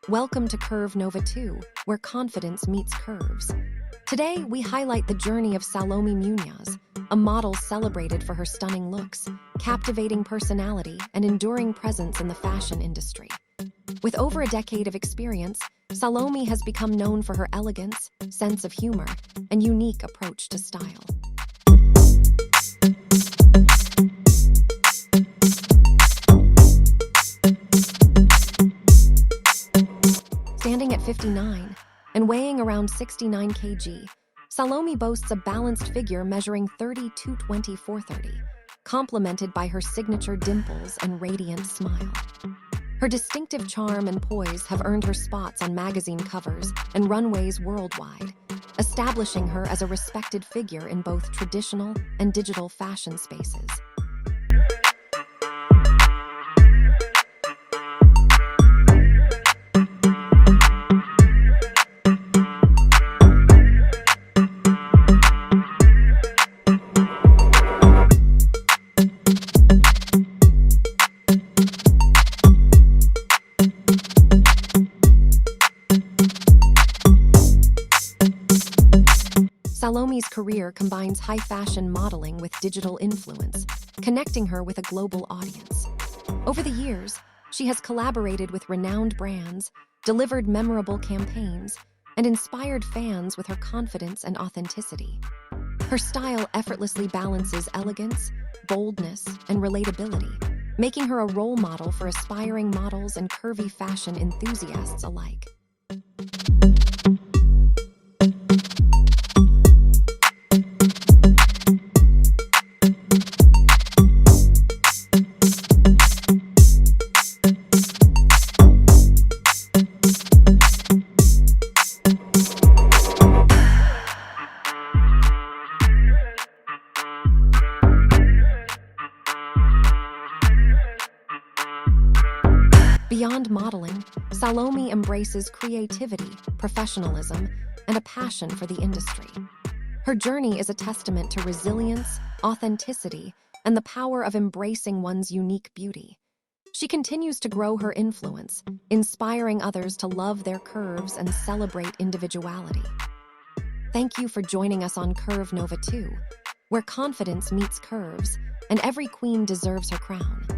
Welcome to Curve Nova 2, where confidence meets curves. Today, we highlight the journey of Salome Muñoz, a model celebrated for her stunning looks, captivating personality, and enduring presence in the fashion industry. With over a decade of experience, Salome has become known for her elegance, sense of humor, and unique approach to style. Standing at 59 and weighing around 69 kg, Salome boasts a balanced figure measuring 30-20-430, complemented by her signature dimples and radiant smile. Her distinctive charm and poise have earned her spots on magazine covers and runways worldwide, establishing her as a respected figure in both traditional and digital fashion spaces. Salome's career combines high fashion modeling with digital influence, connecting her with a global audience. Over the years, she has collaborated with renowned brands, delivered memorable campaigns, and inspired fans with her confidence and authenticity. Her style effortlessly balances elegance, boldness, and relatability, making her a role model for aspiring models and curvy fashion enthusiasts alike. Beyond modeling, Salome embraces creativity, professionalism, and a passion for the industry. Her journey is a testament to resilience, authenticity, and the power of embracing one's unique beauty. She continues to grow her influence, inspiring others to love their curves and celebrate individuality. Thank you for joining us on Curve Nova 2, where confidence meets curves, and every queen deserves her crown.